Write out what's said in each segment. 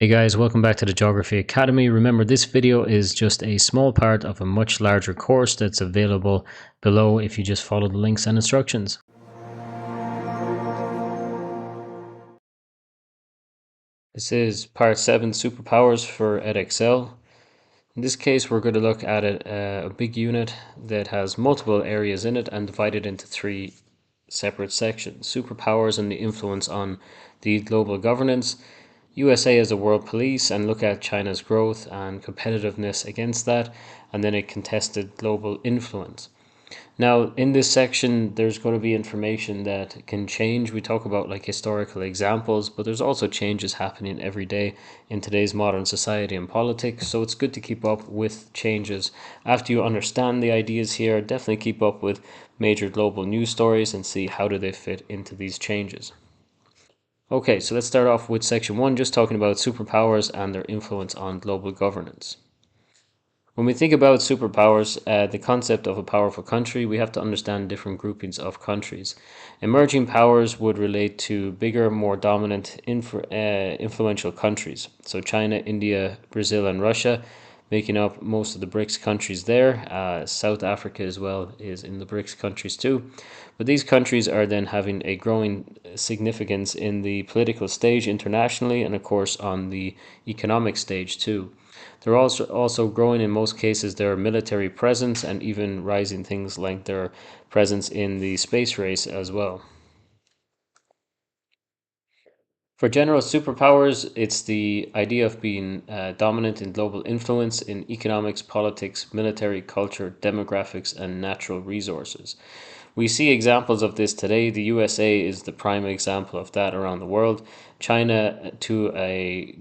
Hey guys, welcome back to the Geography Academy. Remember, this video is just a small part of a much larger course that's available below if you just follow the links and instructions. This is part 7, Superpowers for Edexcel. In this case, we're going to look at a big unit that has multiple areas in it and divided into 3 separate sections. Superpowers and the influence on the global governance, USA as a world police, and look at China's growth and competitiveness against that, and then a contested global influence. Now, in this section, there's going to be information that can change. We talk about like historical examples, but there's also changes happening every day in today's modern society and politics. So it's good to keep up with changes. After you understand the ideas here, definitely keep up with major global news stories and see how do they fit into these changes. Okay, so let's start off with section 1, just talking about superpowers and their influence on global governance. When we think about superpowers, the concept of a powerful country, we have to understand different groupings of countries. Emerging powers would relate to bigger, more dominant, influential countries. So China, India, Brazil, and Russia making up most of the BRICS countries there. South Africa as well is in the BRICS countries too. But these countries are then having a growing significance in the political stage internationally and, of course, on the economic stage too. They're also growing in most cases their military presence and even rising things like their presence in the space race as well. For general superpowers, it's the idea of being dominant in global influence in economics, politics, military, culture, demographics, and natural resources. We see examples of this today. The USA is the prime example of that around the world. China to a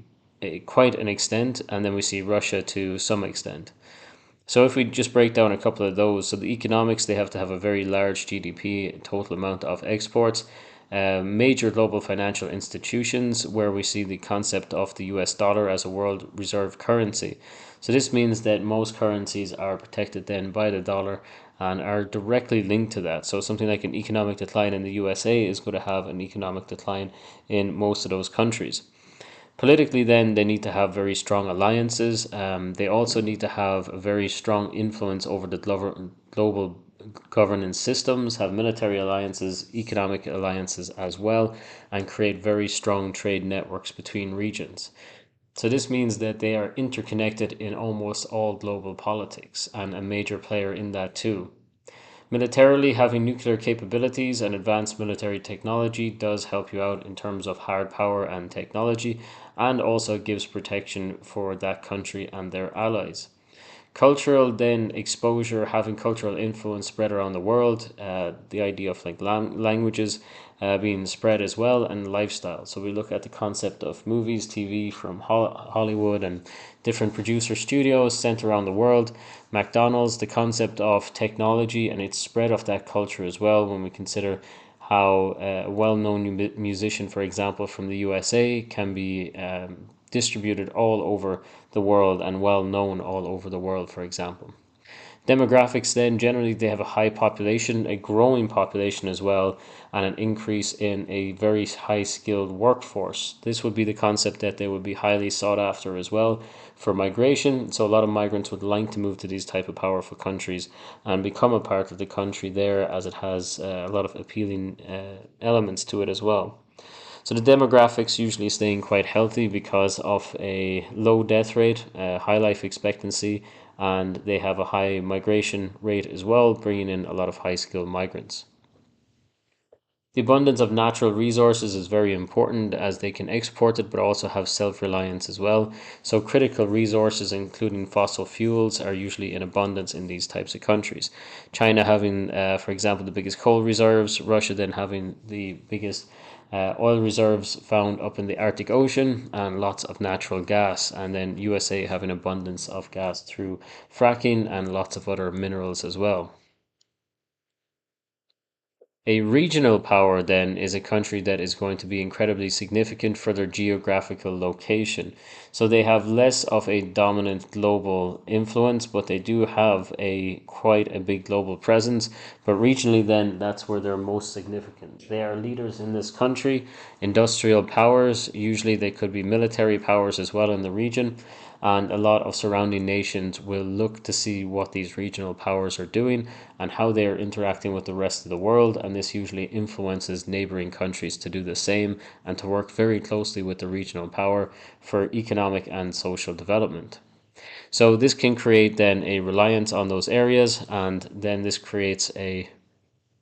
quite an extent, and then we see Russia to some extent. So if we just break down a couple of those, so the economics, they have to have a very large GDP, total amount of exports, major global financial institutions where we see the concept of the US dollar as a world reserve currency. So this means that most currencies are protected then by the dollar and are directly linked to that. So something like an economic decline in the USA is going to have an economic decline in most of those countries. Politically, then, they need to have very strong alliances. They also need to have a very strong influence over the global governance systems, have military alliances, economic alliances as well, and create very strong trade networks between regions. So this means that they are interconnected in almost all global politics and a major player in that too. Militarily, having nuclear capabilities and advanced military technology does help you out in terms of hard power and technology, and also gives protection for that country and their allies. Cultural then exposure, having cultural influence spread around the world, the idea of like languages being spread as well, and lifestyle. So we look at the concept of movies, TV from Hollywood and different producer studios sent around the world. McDonald's, the concept of technology and its spread of that culture as well. When we consider how a well-known musician, for example, from the USA can be distributed all over the world and well known all over the world, for example. Demographics, then, generally, they have a high population, a growing population as well, and an increase in a very high skilled workforce. This would be the concept that they would be highly sought after as well for migration. So, a lot of migrants would like to move to these type of powerful countries and become a part of the country there, as it has a lot of appealing elements to it as well. So the demographics usually staying quite healthy because of a low death rate, high life expectancy, and they have a high migration rate as well, bringing in a lot of high skilled migrants. The abundance of natural resources is very important as they can export it but also have self reliance as well. So, critical resources, including fossil fuels, are usually in abundance in these types of countries. China having, for example, the biggest coal reserves, Russia then having the biggest oil reserves found up in the Arctic Ocean, and lots of natural gas, and then USA having abundance of gas through fracking and lots of other minerals as well. A regional power, then, is a country that is going to be incredibly significant for their geographical location. So they have less of a dominant global influence, but they do have a quite a big global presence. But regionally, then, that's where they're most significant. They are leaders in this country, industrial powers. Usually, they could be military powers as well in the region, and a lot of surrounding nations will look to see what these regional powers are doing and how they are interacting with the rest of the world, and this usually influences neighboring countries to do the same and to work very closely with the regional power for economic and social development. So this can create then a reliance on those areas, and then this creates a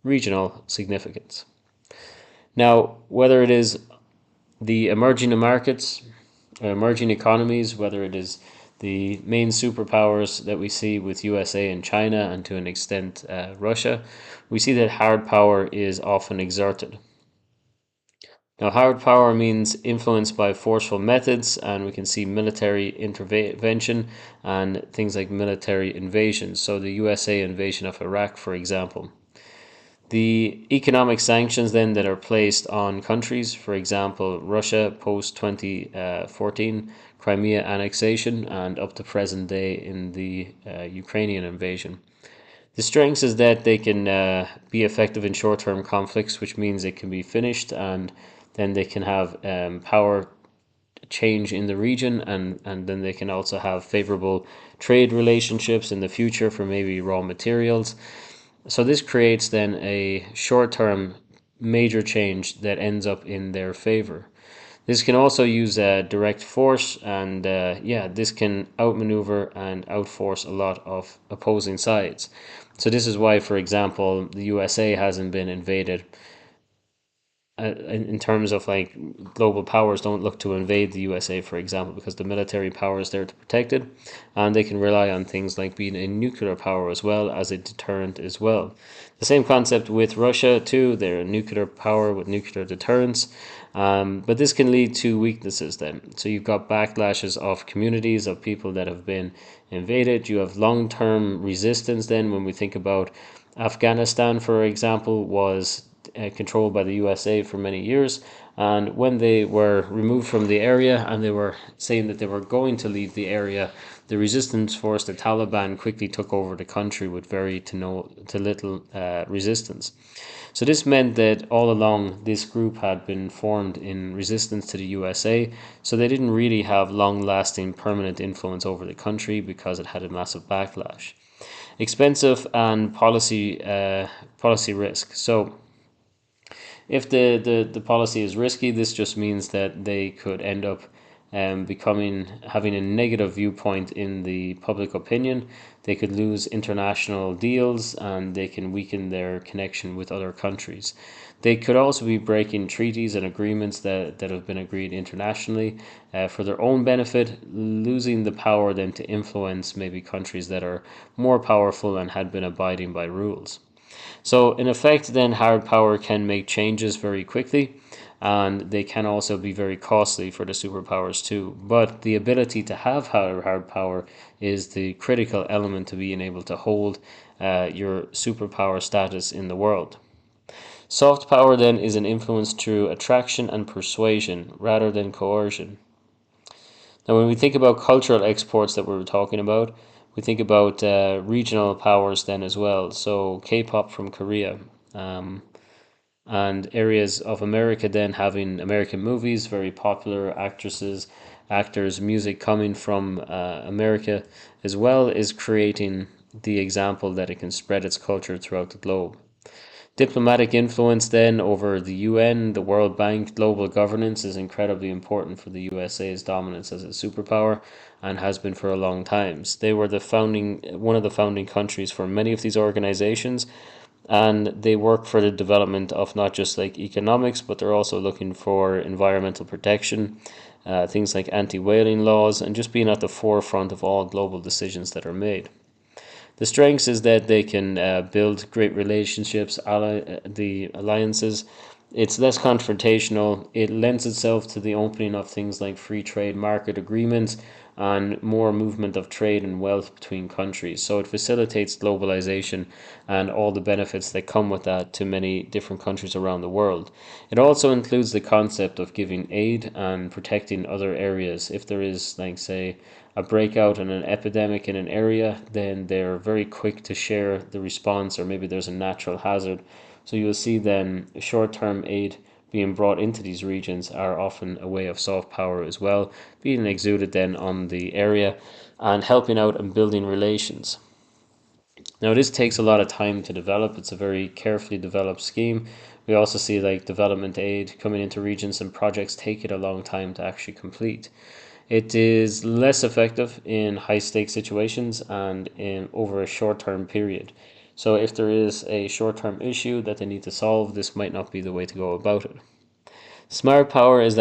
regional significance. Now, whether it is the emerging markets, emerging economies, whether it is the main superpowers that we see with USA and China, and to an extent Russia, we see that hard power is often exerted. Now, hard power means influence by forceful methods, and we can see military intervention and things like military invasions. So, the USA invasion of Iraq, for example. The economic sanctions then that are placed on countries, for example, Russia post 2014 Crimea annexation and up to present day in the Ukrainian invasion. The strengths is that they can be effective in short-term conflicts, which means it can be finished, and then they can have power change in the region, and then they can also have favorable trade relationships in the future for maybe raw materials. So this creates then a short-term major change that ends up in their favor. This can also use direct force, and this can outmaneuver and outforce a lot of opposing sides. So this is why, for example, the USA hasn't been invaded in terms of like global powers don't look to invade the USA, for example, because the military power is there to protect it, and they can rely on things like being a nuclear power as well as a deterrent as well. The same concept with Russia too. They're a nuclear power with nuclear deterrence, but this can lead to weaknesses then. So you've got backlashes of communities of people that have been invaded. You have long-term resistance then when we think about Afghanistan, for example, was controlled by the USA for many years. And when they were removed from the area and they were saying that they were going to leave the area, the resistance force, the Taliban, quickly took over the country with very to little resistance. So this meant that all along this group had been formed in resistance to the USA, so they didn't really have long-lasting permanent influence over the country because it had a massive backlash. Expensive and policy risk. So if the policy is risky, this just means that they could end up having a negative viewpoint in the public opinion. They could lose international deals, and they can weaken their connection with other countries. They could also be breaking treaties and agreements that have been agreed internationally for their own benefit, losing the power then to influence maybe countries that are more powerful and had been abiding by rules. So in effect, then hard power can make changes very quickly, and they can also be very costly for the superpowers too. But the ability to have hard power is the critical element to being able to hold your superpower status in the world. Soft power then is an influence through attraction and persuasion rather than coercion. Now, when we think about cultural exports that we were talking about, we think about regional powers then as well. So K-pop from Korea, um, and areas of America then having American movies, very popular actresses, actors, music coming from America as well is creating the example that it can spread its culture throughout the globe. Diplomatic influence then over the UN, the World Bank, global governance is incredibly important for the USA's dominance as a superpower and has been for a long time. They were one of the founding countries for many of these organizations, and they work for the development of not just like economics, but they're also looking for environmental protection, things like anti-whaling laws, and just being at the forefront of all global decisions that are made. The strengths is that they can build great relationships, the alliances, It's less confrontational. It lends itself to the opening of things like free trade market agreements and more movement of trade and wealth between countries. So it facilitates globalization and all the benefits that come with that to many different countries around the world. It also includes the concept of giving aid and protecting other areas. If there is, like, say, a breakout and an epidemic in an area, then they're very quick to share the response, or maybe there's a natural hazard. So you'll see then short term aid being brought into these regions are often a way of soft power as well, being exuded then on the area and helping out and building relations. Now, this takes a lot of time to develop. It's a very carefully developed scheme. We also see like development aid coming into regions, and projects take it a long time to actually complete. It is less effective in high stakes situations and in over a short term period. So if there is a short term issue that they need to solve, this might not be the way to go about it. Smart power is